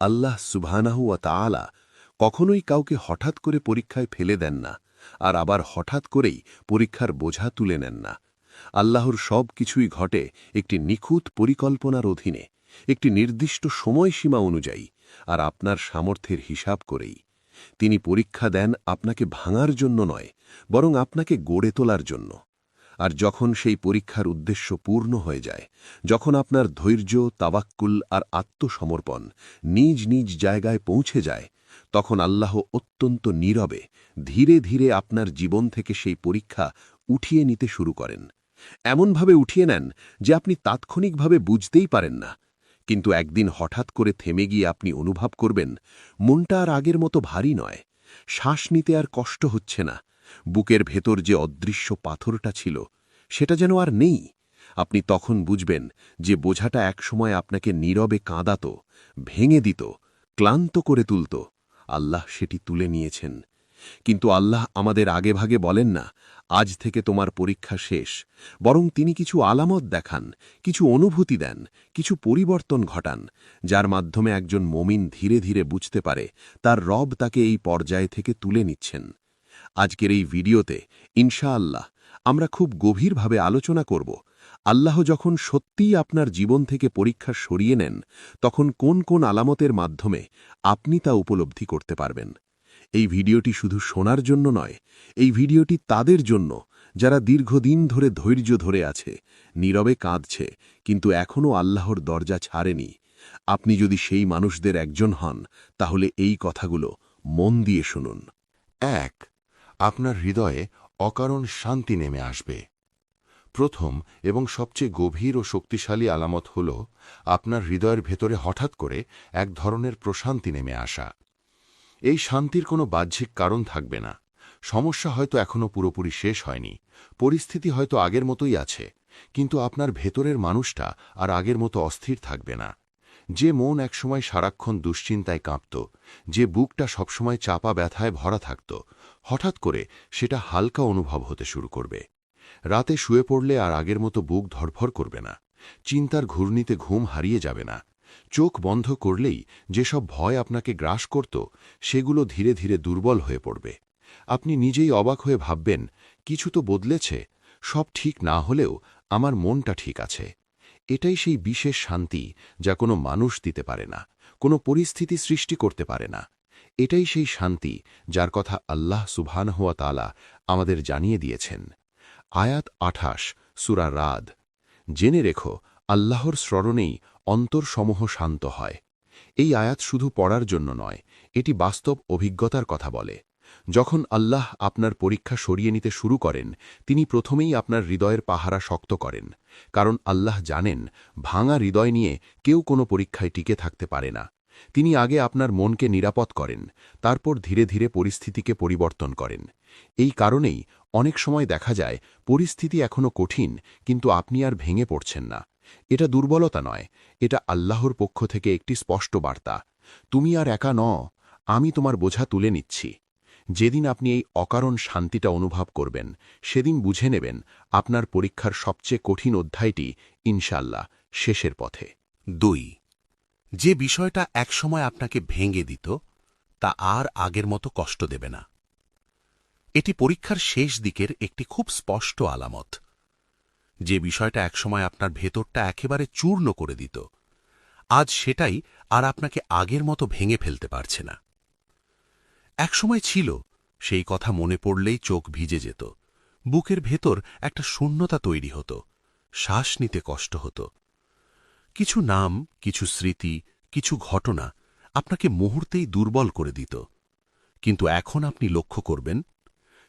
আল্লাহ সুবহানাহু ওয়া তাআলা কখনোই কাউকে হঠাৎ করে পরীক্ষায় ফেলে দেন না, আর আবার হঠাৎ করেই পরীক্ষার বোঝা তুলে নেন না। আল্লাহর সব কিছুই ঘটে একটি নিখুঁত পরিকল্পনার অধীনে, একটি নির্দিষ্ট সময়সীমা অনুযায়ী, আর আপনার সামর্থ্যের হিসাব করেই। তিনি পরীক্ষা দেন আপনাকে ভাঙার জন্য নয়, বরং আপনাকে গড়ে তোলার জন্য। আর যখন সেই পরীক্ষার উদ্দেশ্য পূর্ণ হয়ে যায়, যখন আপনার ধৈর্য, তাওয়াক্কুল আর আত্মসমর্পণ নিজ নিজ জায়গায় পৌঁছে যায়, তখন আল্লাহ অত্যন্ত নীরবে ধীরে ধীরে আপনার জীবন থেকে সেই পরীক্ষা উঠিয়ে নিতে শুরু করেন। এমনভাবে উঠিয়ে নেন যে আপনি তাৎক্ষণিকভাবে বুঝতেই পারেন না, কিন্তু একদিন হঠাৎ করে থেমে গিয়ে আপনি অনুভব করবেন মনটা আর আগের মতো ভারী নয়, শ্বাস নিতে আর কষ্ট হচ্ছে না, বুকের ভেতর যে অদৃশ্য পাথরটা ছিল সেটা যেন আর নেই। আপনি তখন বুঝবেন যে বোঝাটা একসময় আপনাকে নীরবে কাঁদাত, ভেঙে দিত, ক্লান্ত করে তুলত, আল্লাহ সেটি তুলে নিয়েছেন। কিন্তু আল্লাহ আমাদের আগেভাগে বলেন না, আজ থেকে তোমার পরীক্ষা শেষ, বরং তিনি কিছু আলামত দেখান, কিছু অনুভূতি দেন, কিছু পরিবর্তন ঘটান, যার মাধ্যমে একজন মুমিন ধীরে ধীরে বুঝতে পারে তার রব তাকে এই পর্যায় থেকে তুলে নিচ্ছেন। আজকের এই ভিডিওতে ইনশাআল্লাহ আমরা খুব গভীরভাবে আলোচনা করব, আল্লাহ যখন সত্যিই আপনার জীবন থেকে পরীক্ষা সরিয়ে নেন তখন কোন কোন আলামতের মাধ্যমে আপনি তা উপলব্ধি করতে পারবেন। এই ভিডিওটি শুধু শোনার জন্য নয়, এই ভিডিওটি তাদের জন্য যারা দীর্ঘদিন ধরে ধৈর্য ধরে আছে, নীরবে কাঁদছে, কিন্তু এখনও আল্লাহর দরজা ছাড়েনি। আপনি যদি সেই মানুষদের একজন হন, তাহলে এই কথাগুলো মন দিয়ে শুনুন। 1. আপনার হৃদয়ে অকারণ শান্তি নেমে আসবে। প্রথম এবং সবচেয়ে গভীর ও শক্তিশালী আলামত হল আপনার হৃদয়ের ভেতরে হঠাৎ করে এক ধরনের প্রশান্তি নেমে আসা। এই শান্তির কোনো বাহ্যিক কারণ থাকবে না। সমস্যা হয়তো এখনও পুরোপুরি শেষ হয়নি, পরিস্থিতি হয়তো আগের মতোই আছে, কিন্তু আপনার ভেতরের মানুষটা আর আগের মতো অস্থির থাকবে না। যে মন একসময় সারাক্ষণ দুশ্চিন্তায় কাঁপত, যে বুকটা সবসময় চাপা ব্যথায় ভরা থাকত, হঠাৎ করে সেটা হালকা অনুভব হতে শুরু করবে। রাতে শুয়ে পড়লে আর আগের মতো বুক ধড়ফড় করবে না, চিন্তার ঘূর্ণিতে ঘুম হারিয়ে যাবে না। চোখ বন্ধ করলেই যেসব ভয় আপনাকে গ্রাস করত সেগুলো ধীরে ধীরে দুর্বল হয়ে পড়বে। আপনি নিজেই অবাক হয়ে ভাববেন, কিছু তো বদলেছে, সব ঠিক না হলেও আমার মনটা ঠিক আছে। এটাই সেই বিশেষ শান্তি যা কোনো মানুষ দিতে পারে না, কোনো পরিস্থিতি সৃষ্টি করতে পারে না। এটাই সেই শান্তি যার কথা আল্লাহ সুবহানাহু ওয়া তাআলা আমাদের জানিয়ে দিয়েছেন। আয়াত 28 সূরা রাদ। জেনে রেখো, আল্লাহর স্মরণেই অন্তরসমূহ শান্ত হয়। এই আয়াত শুধু পড়ার জন্য নয়, এটি বাস্তব অভিজ্ঞতার কথা বলে। যখন আল্লাহ আপনার পরীক্ষা সরিয়ে নিতে শুরু করেন, তিনি প্রথমেই আপনার হৃদয়ের পাহারা শক্ত করেন, কারণ আল্লাহ জানেন ভাঙা হৃদয় নিয়ে কেউ কোনো পরীক্ষায় টিকে থাকতে পারে না। তিনি আগে আপনার মনকে নিরাপদ করেন, তারপর ধীরে ধীরে পরিস্থিতিকে পরিবর্তন করেন। এই কারণেই অনেক সময় দেখা যায় পরিস্থিতি এখনও কঠিন, কিন্তু আপনি আর ভেঙে পড়ছেন না। এটা দুর্বলতা নয়, এটা আল্লাহর পক্ষ থেকে একটি স্পষ্ট বার্তা, তুমি আর একা নও, আমি তোমার বোঝা তুলে নিচ্ছি। যেদিন আপনি এই অকারণ শান্তিটা অনুভব করবেন, সেদিন বুঝে নেবেন আপনার পরীক্ষার সবচেয়ে কঠিন অধ্যায়টি ইনশাআল্লাহ শেষের পথে। 2. যে বিষয়টা একসময় আপনাকে ভেঙে দিত তা আর আগের মতো কষ্ট দেবে না। এটি পরীক্ষার শেষ দিকের একটি খুব স্পষ্ট আলামত। যে বিষয়টা একসময় আপনার ভেতরটা একেবারে চূর্ণ করে দিত, আজ সেটাই আর আপনাকে আগের মতো ভেঙে ফেলতে পারছে না। একসময় ছিল, সেই কথা মনে পড়লেই চোখ ভিজে যেত, বুকের ভেতর একটা শূন্যতা তৈরি হতো, শ্বাস নিতে কষ্ট হতো। কিছু নাম, কিছু স্মৃতি, কিছু ঘটনা আপনাকে মুহূর্তেই দুর্বল করে দিত। কিন্তু এখন আপনি লক্ষ্য করবেন,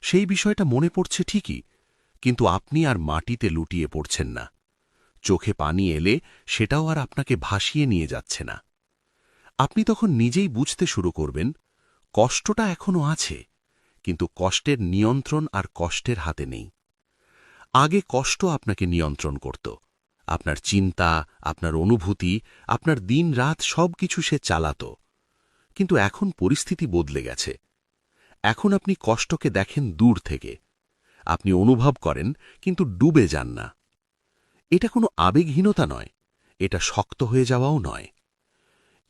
সেই বিষয়টা মনে পড়ছে ঠিকই, কিন্তু আপনি আর মাটিতে লুটিয়ে পড়ছেন না। চোখে পানি এলে সেটাও আর আপনাকে ভাসিয়ে নিয়ে যাচ্ছে না। আপনি তখন নিজেই বুঝতে শুরু করবেন, কষ্টটা এখনো আছে, কিন্তু কষ্টের নিয়ন্ত্রণ আর কষ্টের হাতে নেই। আগে কষ্ট আপনাকে নিয়ন্ত্রণ করত, আপনার চিন্তা, আপনার অনুভূতি, আপনার দিন রাত সবকিছু সে চালাত। কিন্তু এখন পরিস্থিতি বদলে গেছে। এখন আপনি কষ্টকে দেখেন দূর থেকে, আপনি অনুভব করেন কিন্তু ডুবে যান না। এটা কোনো আবেগহীনতা নয়, এটা শক্ত হয়ে যাওয়াও নয়।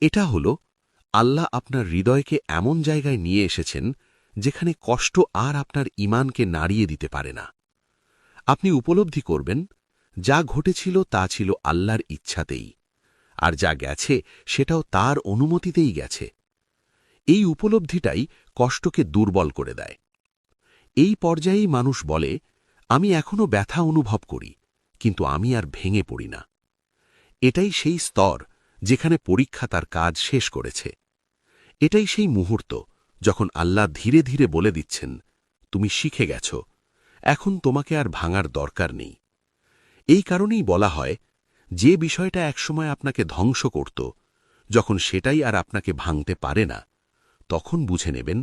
এটা হল আল্লাহ আপনার হৃদয়কে এমন জায়গায় নিয়ে এসেছেন যেখানে কষ্ট আর আপনার ঈমানকে নাড়িয়ে দিতে পারে না। আপনি উপলব্ধি করবেন, যা ঘটেছিল তা ছিল আল্লাহর ইচ্ছাতেই, আর যা গেছে সেটাও তার অনুমতিতেই গেছে। এই উপলব্ধিটাই কষ্টকে দুর্বল করে দেয়। এই পর্যায়েই মানুষ বলে, আমি এখনো ব্যথা অনুভব করি, কিন্তু আমি আর ভেঙে পড়ি না। এটাই সেই স্তর যেখানে পরীক্ষা তার কাজ শেষ করেছে। এটাই সেই মুহূর্ত যখন আল্লাহ ধীরে ধীরে বলে দিচ্ছেন, তুমি শিখে গেছ, এখন তোমাকে আর ভাঙার দরকার নেই। এই কারণেই বলা হয়, যে বিষয়টা একসময় আপনাকে ধ্বংস করত, যখন সেটাই আর আপনাকে ভাঙতে পারে না, তখন বুঝে নেবেন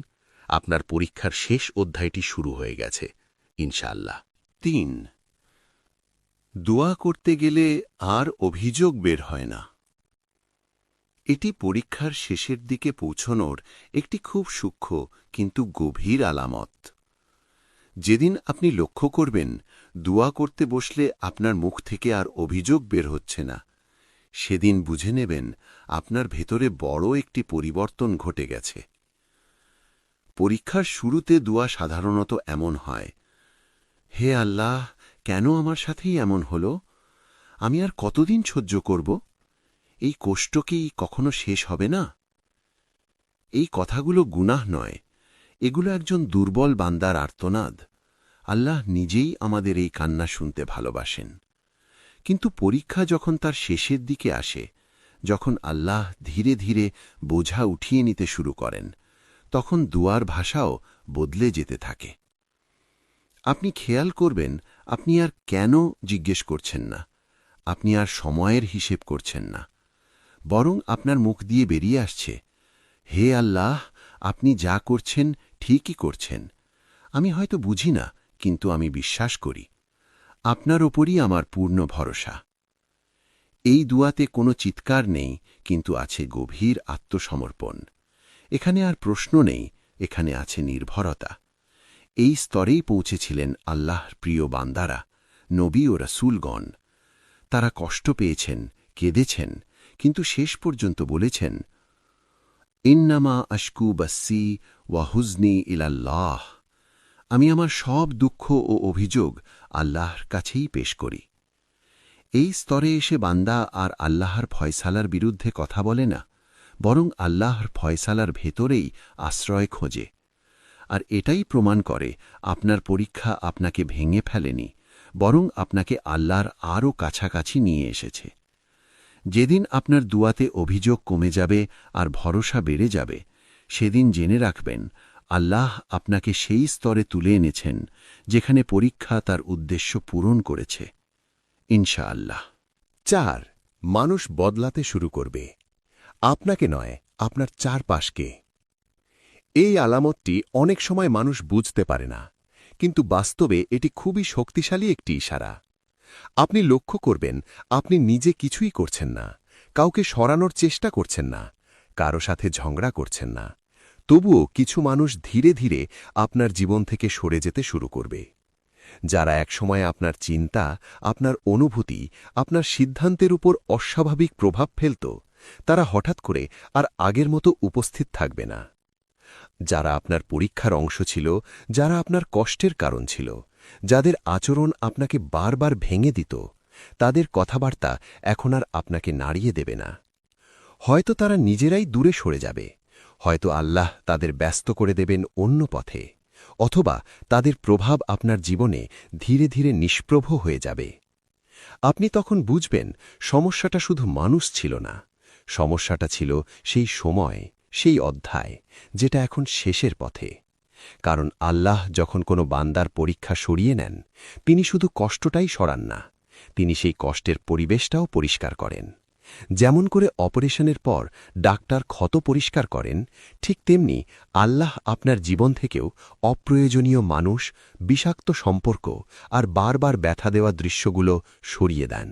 আপনার পরীক্ষার শেষ অধ্যায়টি শুরু হয়ে গেছে, ইনশাআল্লাহ। ৩. দোয়া করতে গেলে আর অভিযোগ বের হয় না। এটি পরীক্ষার শেষের দিকে পৌঁছনোর একটি খুব সূক্ষ্ম কিন্তু গভীর আলামত। যেদিন আপনি লক্ষ্য করবেন, দোয়া করতে বসলে আপনার মুখ থেকে আর অভিযোগ বের হচ্ছে না, সেদিন বুঝে নেবেন আপনার ভেতরে বড় একটি পরিবর্তন ঘটে গেছে। পরীক্ষার শুরুতে দোয়া সাধারণত এমন হয়, হে আল্লাহ, কেন আমার সাথেই এমন হল? আমি আর কতদিন সহ্য করব? এই কষ্ট কি কখনো শেষ হবে না? এই কথাগুলো গুনাহ নয়, এগুলো একজন দুর্বল বান্দার আর্তনাদ। আল্লাহ নিজেই আমাদের এই কান্না শুনতে ভালোবাসেন। কিন্তু পরীক্ষা যখন তার শেষের দিকে আসে, যখন আল্লাহ ধীরে ধীরে বোঝা উঠিয়ে নিতে শুরু করেন, তখন দুয়ার ভাষাও বদলে যেতে থাকে। আপনি খেয়াল করবেন, আপনি আর কেন জিজ্ঞেস করছেন না, আপনি আর সময়ের হিসেব করছেন না, বরং আপনার মুখ দিয়ে বেরিয়ে আসছে, হে আল্লাহ, আপনি যা করছেন ঠিকই করছেন। আমি হয়তো বুঝি না, কিন্তু আমি বিশ্বাস করি। আপনার ওপরই আমার পূর্ণ ভরসা। এই দুয়াতে কোনো চিৎকার নেই, কিন্তু আছে গভীর আত্মসমর্পণ। এখানে আর প্রশ্ন নেই, এখানে আছে নির্ভরতা। এই স্তরেই পৌঁছেছিলেন আল্লাহর প্রিয় বান্দারা, নবী ও রাসূলগণ। তারা কষ্ট পেয়েছেন, কেঁদেছেন, কিন্তু শেষ পর্যন্ত বলেছেন, ইন্নামা আশকু বাসি ওয়া হুজনি ইলাল্লাহ। আমি আমার সব দুঃখ ও অভিযোগ আল্লাহর কাছেই পেশ করি। এই স্তরে এসে বান্দা আর আল্লাহর ফয়সালার বিরুদ্ধে কথা বলে না, বরং আল্লাহর ফয়সালার ভেতরেই আশ্রয় খোঁজে। আর এটাই প্রমাণ করে আপনার পরীক্ষা আপনাকে ভেঙে ফেলেনি, বরং আপনাকে আল্লাহর আরও কাছাকাছি নিয়ে এসেছে। যেদিন আপনার দুয়াতে অভিযোগ কমে যাবে আর ভরসা বেড়ে যাবে, সেদিন জেনে রাখবেন আল্লাহ আপনাকে সেই স্তরে তুলে এনেছেন যেখানে পরীক্ষা তার উদ্দেশ্য পূরণ করেছে, ইনশাআল্লাহ। 4. মানুষ বদলাতে শুরু করবে, আপনাকে নয়, আপনার চারপাশকে। এই আলামতটি অনেক সময় মানুষ বুঝতে পারে না, কিন্তু বাস্তবে এটি খুবই শক্তিশালী একটি ইশারা। আপনি লক্ষ্য করবেন, আপনি নিজে কিছুই করছেন না, কাউকে সরানোর চেষ্টা করছেন না, কারো সাথে ঝগড়া করছেন না, তবুও কিছু মানুষ ধীরে ধীরে আপনার জীবন থেকে সরে যেতে শুরু করবে। যারা একসময় আপনার চিন্তা, আপনার অনুভূতি, আপনার সিদ্ধান্তের উপর অস্বাভাবিক প্রভাব ফেলত, তারা হঠাৎ করে আর আগের মতো উপস্থিত থাকবে না। যারা আপনার পরীক্ষার অংশ ছিল, যারা আপনার কষ্টের কারণ ছিল, যাদের আচরণ আপনাকে বারবার ভেঙে দিত, তাদের কথাবার্তা এখন আর আপনাকে নাড়িয়ে দেবে না। হয়তো তারা নিজেরাই দূরে সরে যাবে, হয়তো আল্লাহ তাদের ব্যস্ত করে দেবেন অন্য পথে, অথবা তাদের প্রভাব আপনার জীবনে ধীরে ধীরে নিষ্প্রভ হয়ে যাবে। আপনি তখন বুঝবেন সমস্যাটা শুধু মানুষ ছিল না, সমস্যাটা ছিল সেই সময়, সেই অধ্যায়, যেটা এখন শেষের পথে। কারণ আল্লাহ যখন কোনো বান্দার পরীক্ষা সরিয়ে নেন, তিনি শুধু কষ্টটাই সরান না, তিনি সেই কষ্টের পরিবেশটাও পরিষ্কার করেন। যেমন করে অপারেশনের পর ডাক্তার ক্ষত পরিষ্কার করেন, ঠিক তেমনি আল্লাহ আপনার জীবন থেকেও অপ্রয়োজনীয় মানুষ, বিষাক্ত সম্পর্ক আর বারবার ব্যথা দেওয়া দৃশ্যগুলো সরিয়ে দেন।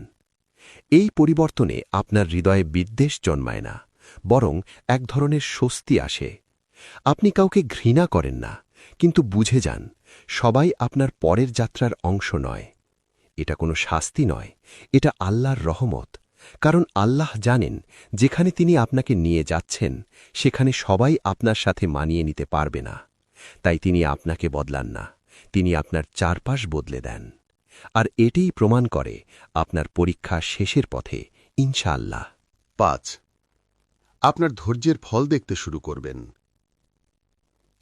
এই পরিবর্তনে আপনার হৃদয়ে বিদ্বেষ জন্মায় না, বরং এক ধরনের স্বস্তি আসে। আপনি কাউকে ঘৃণা করেন না, কিন্তু বুঝে যান সবাই আপনার পরের যাত্রার অংশ নয়। এটা কোনো শাস্তি নয়, এটা আল্লাহর রহমত। কারণ আল্লাহ জানেন যেখানে তিনি আপনাকে নিয়ে যাচ্ছেন সেখানে সবাই আপনার সাথে মানিয়ে নিতে পারবে না। তাই তিনি আপনাকে বদলান না, তিনি আপনার চারপাশ বদলে দেন। আর এটাই প্রমাণ করে আপনার পরীক্ষা শেষের পথে, ইনশাআল্লাহ। 5. আপনার ধৈর্যের ফল দেখতে শুরু করবেন।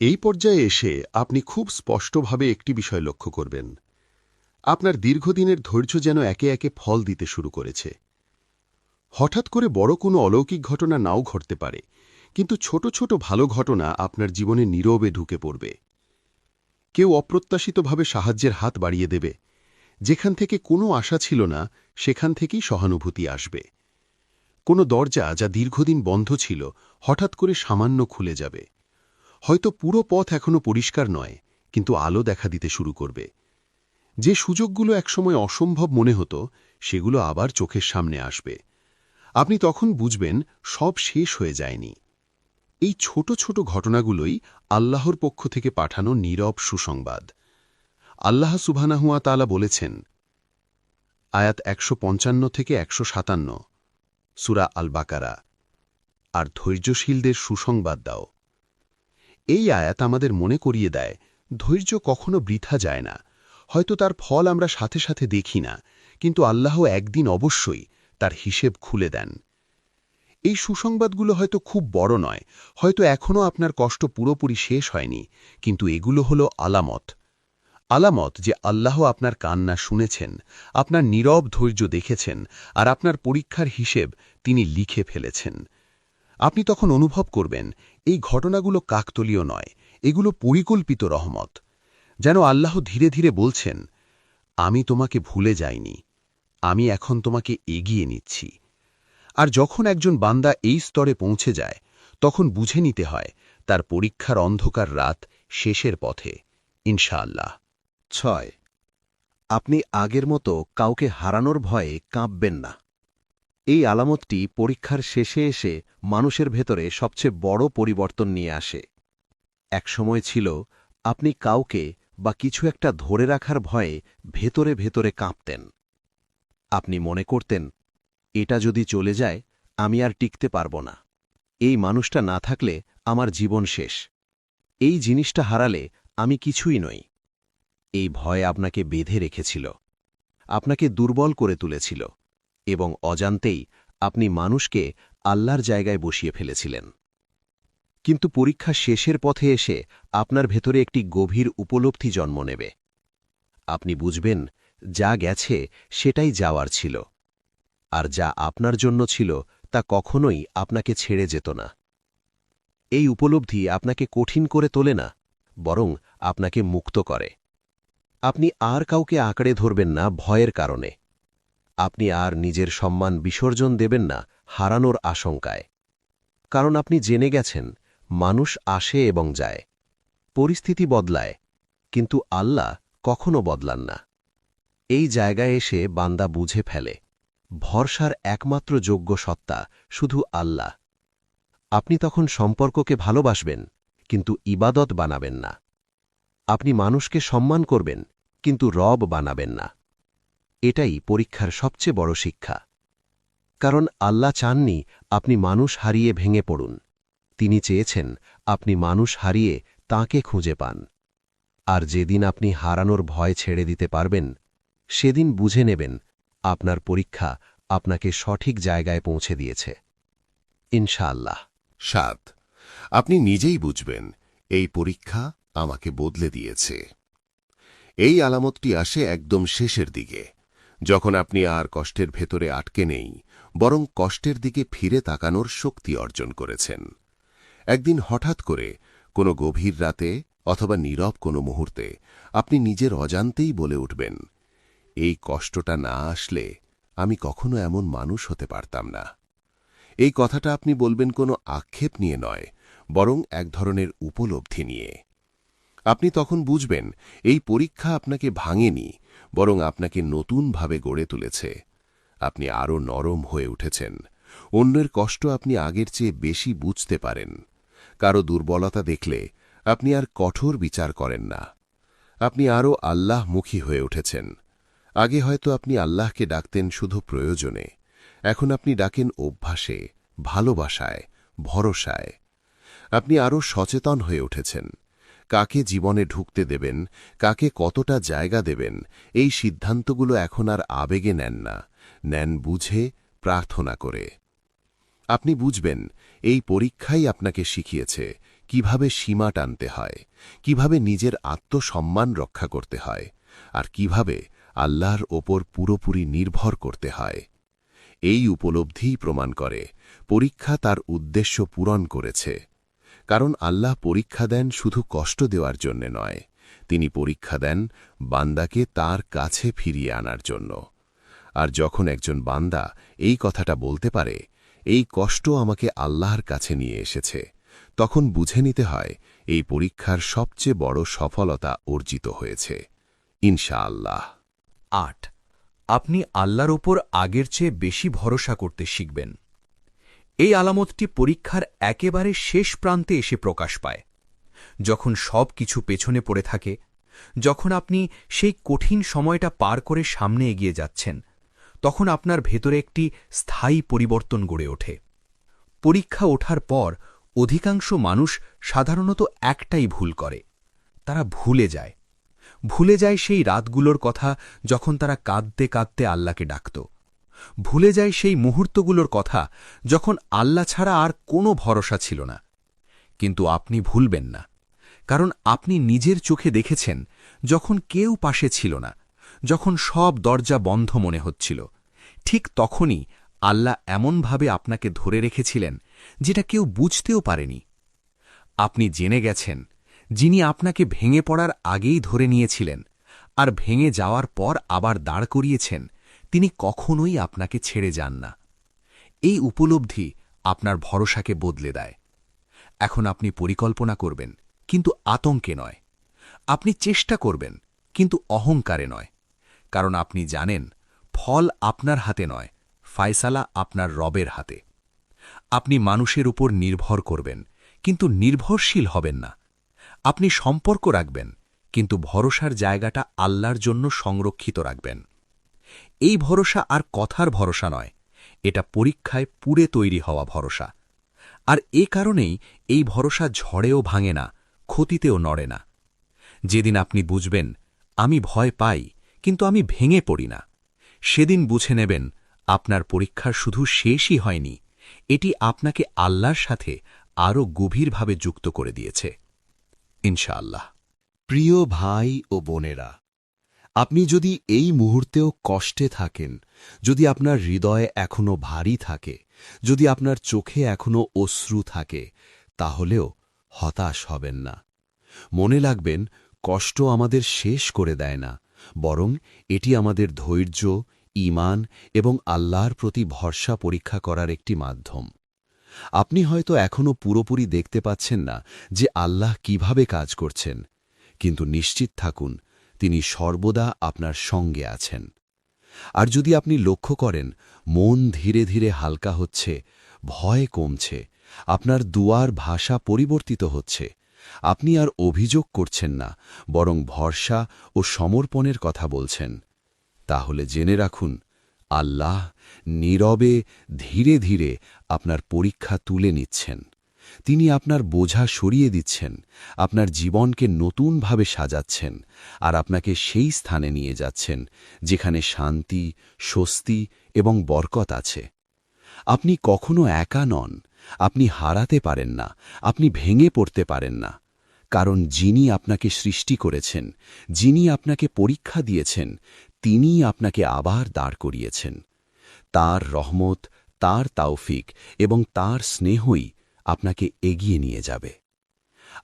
এই পর্যায়ে এসে আপনি খুব স্পষ্টভাবে একটি বিষয় লক্ষ্য করবেন। আপনার দীর্ঘদিনের ধৈর্য যেন একে একে ফল দিতে শুরু করেছে। হঠাৎ করে বড় কোনো অলৌকিক ঘটনা নাও ঘটতে পারে, কিন্তু ছোট ছোট ভালো ঘটনা আপনার জীবনে নীরবে ঢুকে পড়বে। কেউ অপ্রত্যাশিতভাবে সাহায্যের হাত বাড়িয়ে দেবে, যেখান থেকে কোনো আশা ছিল না সেখান থেকেই সহানুভূতি আসবে। কোনো দরজা যা দীর্ঘদিন বন্ধ ছিল হঠাৎ করে সামান্য খুলে যাবে। হয়তো পুরো পথ এখনো পরিষ্কার নয়, কিন্তু আলো দেখা দিতে শুরু করবে। যে সুযোগগুলো একসময় অসম্ভব মনে হতো সেগুলো আবার চোখের সামনে আসবে। আপনি তখন বুঝবেন সব শেষ হয়ে যায়নি। এই ছোট ছোট ঘটনাগুলোই আল্লাহর পক্ষ থেকে পাঠানো নীরব সুসংবাদ। আল্লাহ সুবহানাহু ওয়া তাআলা বলেছেন, আয়াত 155 থেকে 157, সূরা আল বাকারা, আর ধৈর্যশীলদের সুসংবাদ দাও। এই আয়াত আমাদের মনে করিয়ে দেয় ধৈর্য কখনো বৃথা যায় না। হয়তো তার ফল আমরা সাথে সাথে দেখি না, কিন্তু আল্লাহ একদিন অবশ্যই তার হিসেব খুলে দেন। এই সুসংবাদগুলো হয়তো খুব বড় নয়, হয়তো এখনও আপনার কষ্ট পুরোপুরি শেষ হয়নি, কিন্তু এগুলো হলো আলামত। আলামত যে আল্লাহ আপনার কান্না শুনেছেন, আপনার নীরব ধৈর্য দেখেছেন, আর আপনার পরীক্ষার হিসেব তিনি লিখে ফেলেছেন। আপনি তখন অনুভব করবেন এই ঘটনাগুলো কাকতলীয় নয়, এগুলো পরিকল্পিত রহমত। যেন আল্লাহ ধীরে ধীরে বলছেন, আমি তোমাকে ভুলে যাইনি, আমি এখন তোমাকে এগিয়ে নিচ্ছি। আর যখন একজন বান্দা এই স্তরে পৌঁছে যায়, তখন বুঝে নিতে হয় তার পরীক্ষার অন্ধকার রাত শেষের পথে, ইনশাআল্লাহ। 6. আপনি আগের মতো কাউকে হারানোর ভয়ে কাঁপবেন না। এই আলামতটি পরীক্ষার শেষে এসে মানুষের ভেতরে সবচেয়ে বড় পরিবর্তন নিয়ে আসে। এক সময় ছিল আপনি কাউকে বা কিছু একটা ধরে রাখার ভয়ে ভেতরে ভেতরে কাঁপতেন। আপনি মনে করতেন, এটা যদি চলে যায় আমি আর টিকতে পারব না, এই মানুষটা না থাকলে আমার জীবন শেষ, এই জিনিসটা হারালে আমি কিছুই নই। এই ভয় আপনাকে বেঁধে রেখেছিল, আপনাকে দুর্বল করে তুলেছিল, এবং অজান্তেই আপনি মানুষকে আল্লাহর জায়গায় বসিয়ে ফেলেছিলেন। কিন্তু পরীক্ষা শেষের পথে এসে আপনার ভেতরে একটি গভীর উপলব্ধি জন্ম নেবে। আপনি বুঝবেন যা গেছে সেটাই যাওয়ার ছিল, আর যা আপনার জন্য ছিল তা কখনোই আপনাকে ছেড়ে যেত না। এই উপলব্ধি আপনাকে কঠিন করে তোলে না, বরং আপনাকে মুক্ত করে। আপনি আর কাউকে আঁকড়ে ধরবেন না ভয়ের কারণে। আপনি আর নিজের সম্মান বিসর্জন দেবেন না হারানোর আশঙ্কায়। কারণ আপনি জেনে গেছেন মানুষ আসে এবং যায়, পরিস্থিতি বদলায়, কিন্তু আল্লাহ কখনো বদলান না। এই জায়গায় এসে বান্দা বুঝে ফেলে ভরসার একমাত্র যোগ্য সত্তা শুধু আল্লাহ। আপনি তখন সম্পর্ককে ভালোবাসবেন, কিন্তু ইবাদত বানাবেন না। আপনি মানুষকে সম্মান করবেন, কিন্তু রব বানাবেন না। এটাই পরীক্ষার সবচেয়ে বড় শিক্ষা। কারণ আল্লাহ চাননি আপনি মানুষ হারিয়ে ভেঙে পড়ুন, তিনি চেয়েছেন আপনি মানুষ হারিয়ে তাঁকে খুঁজে পান। আর যেদিন আপনি হারানোর ভয় ছেড়ে দিতে পারবেন, সেদিন বুঝে নেবেন আপনার পরীক্ষা আপনাকে সঠিক জায়গায় পৌঁছে দিয়েছে, ইনশাআল্লাহ। 7. আপনি নিজেই বুঝবেন এই পরীক্ষা আমাকে বদলে দিয়েছে। এই আলামতটি আসে একদম শেষের দিকে, যখন আপনি আর কষ্টের ভেতরে আটকে নেই, বরং কষ্টের দিকে ফিরে তাকানোর শক্তি অর্জন করেছেন। একদিন হঠাৎ করে কোনো গভীর রাতে অথবা নীরব কোনো মুহূর্তে আপনি নিজের অজান্তেই বলে উঠবেন, এই কষ্টটা না আসলে আমি কখনো এমন মানুষ হতে পারতাম না। এই কথাটা আপনি বলবেন কোনো আক্ষেপ নিয়ে নয়, বরং এক ধরনের উপলব্ধি নিয়ে। আপনি তখন বুঝবেন এই পরীক্ষা আপনাকে ভাঙেনি, বরং আপনাকে নতুনভাবে গড়ে তুলেছে। আপনি আরও নরম হয়ে উঠেছেন। অন্যের কষ্ট আপনি আগের চেয়ে বেশি বুঝতে পারেন। কারো দুর্বলতা দেখলে আপনি আর কঠোর বিচার করেন না। আপনি আরও আল্লাহমুখী হয়ে উঠেছেন। আগে হয়তো আপনি আল্লাহকে ডাকতেন শুধু প্রয়োজনে, এখন আপনি ডাকেন অভ্যাসে, ভালোবাসায়, ভরসায়। আপনি আরও সচেতন হয়ে উঠেছেন। কাকে জীবনে ঢুকতে দেবেন, কাকে কতটা জায়গা দেবেন, এই সিদ্ধান্তগুলো এখন আর আবেগে নেন না, নেন বুঝে, প্রার্থনা করে। আপনি বুঝবেন এই পরীক্ষাই আপনাকে শিখিয়েছে কিভাবে সীমা টানতে হয়, কিভাবে নিজের আত্মসম্মান রক্ষা করতে হয়, আর কিভাবে আল্লাহর ওপর পুরোপুরি নির্ভর করতে হয়। এই উপলব্ধিই প্রমাণ করে পরীক্ষা তার উদ্দেশ্য পূরণ করেছে। কারণ আল্লাহ পরীক্ষা দেন শুধু কষ্ট দেওয়ার জন্য নয়, তিনি পরীক্ষা দেন বান্দাকে তার কাছে ফিরিয়ে আনার জন্য। আর যখন একজন বান্দা এই কথাটা বলতে পারে, এই কষ্ট আমাকে আল্লাহর কাছে নিয়ে এসেছে, তখন বুঝে নিতে হয় এই পরীক্ষার সবচেয়ে বড় সফলতা অর্জিত হয়েছে, ইনশাআল্লাহ। 8. আপনি আল্লাহর ওপর আগের চেয়ে বেশি ভরসা করতে শিখবেন। এই আলামতটি পরীক্ষার একেবারে শেষ প্রান্তে এসে প্রকাশ পায়, যখন সব কিছু পেছনে পড়ে থাকে, যখন আপনি সেই কঠিন সময়টা পার করে সামনে এগিয়ে যাচ্ছেন, তখন আপনার ভেতরে একটি স্থায়ী পরিবর্তন গড়ে ওঠে। পরীক্ষা ওঠার পর অধিকাংশ মানুষ সাধারণত একটাই ভুল করে, তারা ভুলে যায় সেই রাতগুলোর কথা যখন তারা কাঁদতে কাঁদতে আল্লাহকে ডাকত, ভুলে যায় সেই মুহূর্তগুলোর কথা যখন আল্লাহ ছাড়া আর কোনো ভরসা ছিল না। কিন্তু আপনি ভুলবেন না, কারণ আপনি নিজের চোখে দেখেছেন যখন কেউ পাশে ছিল না, যখন সব দরজা বন্ধ মনে হচ্ছিল, ঠিক তখনই আল্লাহ এমনভাবে আপনাকে ধরে রেখেছিলেন যেটা কেউ বুঝতেও পারেনি। আপনি জেনে গেছেন যিনি আপনাকে ভেঙে পড়ার আগেই ধরে নিয়েছিলেন আর ভেঙে যাওয়ার পর আবার দাঁড় করিয়েছেন, তিনি কখনোই আপনাকে ছেড়ে যান না। এই উপলব্ধি আপনার ভরসাকে বদলে দেয়। এখন আপনি পরিকল্পনা করবেন, কিন্তু আতঙ্কে নয়। আপনি চেষ্টা করবেন, কিন্তু অহংকারে নয়। কারণ আপনি জানেন ফল আপনার হাতে নয়, ফায়সালা আপনার রবের হাতে। আপনি মানুষের উপর নির্ভর করবেন, কিন্তু নির্ভরশীল হবেন না। আপনি সম্পর্ক রাখবেন, কিন্তু ভরসার জায়গাটা আল্লাহর জন্য সংরক্ষিত রাখবেন। এই ভরসা আর কথার ভরসা নয়, এটা পরীক্ষায় পুড়ে তৈরি হওয়া ভরসা। আর এ কারণেই এই ভরসা ঝড়েও ভাঙে না, ক্ষতিতেও নড়ে না। যেদিন আপনি বুঝবেন আমি ভয় পাই, কিন্তু আমি ভেঙে পড়ি না, সেদিন বুঝে নেবেন আপনার পরীক্ষার শুধু শেষই হয়নি, এটি আপনাকে আল্লাহর সাথে আরও গভীরভাবে যুক্ত করে দিয়েছে, ইনশাআল্লাহ। প্রিয় ভাই ও বোনেরা, আপনি যদি এই মুহূর্তেও কষ্টে থাকেন, যদি আপনার হৃদয়ে এখনো ভারী থাকে, যদি আপনার চোখে এখনো অশ্রু থাকে, তাহলেও হতাশ হবেন না। মনে রাখবেন, কষ্ট আমাদের শেষ করে দেয় না, বরং এটি আমাদের ধৈর্য, ঈমান এবং আল্লাহর প্রতি ভরসা পরীক্ষা করার একটি মাধ্যম। আপনি হয়তো এখনো পুরোপুরি দেখতে পাচ্ছেন না যে আল্লাহ কিভাবে কাজ করছেন, কিন্তু নিশ্চিত থাকুন তিনি সর্বদা আপনার সঙ্গে আছেন। আর যদি আপনি লক্ষ্য করেন মন ধীরে ধীরে হালকা হচ্ছে, ভয় কমছে, আপনার দুয়ার ভাষা পরিবর্তিত হচ্ছে, আপনি আর অভিযোগ করছেন না, বরং ভরসা ও সমর্পণের কথা বলছেন, তাহলে জেনে রাখুন আল্লাহ নীরবে ধীরে ধীরে আপনার পরীক্ষা তুলে নিচ্ছেন। তিনি আপনার বোঝা সরিয়ে দিচ্ছেন, আপনার জীবনকে নতুনভাবে সাজাচ্ছেন, আর আপনাকে সেই স্থানে নিয়ে যাচ্ছেন যেখানে শান্তি, স্বস্তি এবং বরকত আছে। আপনি কখনো একা নন, আপনি হারাতে পারেন না, আপনি ভেঙে পড়তে পারেন না, কারণ যিনি আপনাকে সৃষ্টি করেছেন, যিনি আপনাকে পরীক্ষা দিয়েছেন, তিনিই আপনাকে আবার দাঁড় করিয়েছেন। তার রহমত, তার তাওফিক এবং তার স্নেহই আপনাকে এগিয়ে নিয়ে যাবে।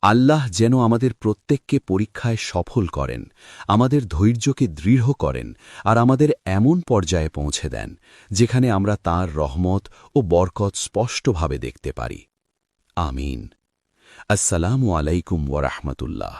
আল্লাহ যেন আমাদের প্রত্যেককে পরীক্ষায় সফল করেন, আমাদের ধৈর্যকে দৃঢ় করেন আর আমাদের এমন পর্যায়ে পৌঁছে দেন যেখানে আমরা তাঁর রহমত ও বরকত স্পষ্টভাবে দেখতে পারি। আমিন। আসসালামু আলাইকুম ওয়া রাহমাতুল্লাহ।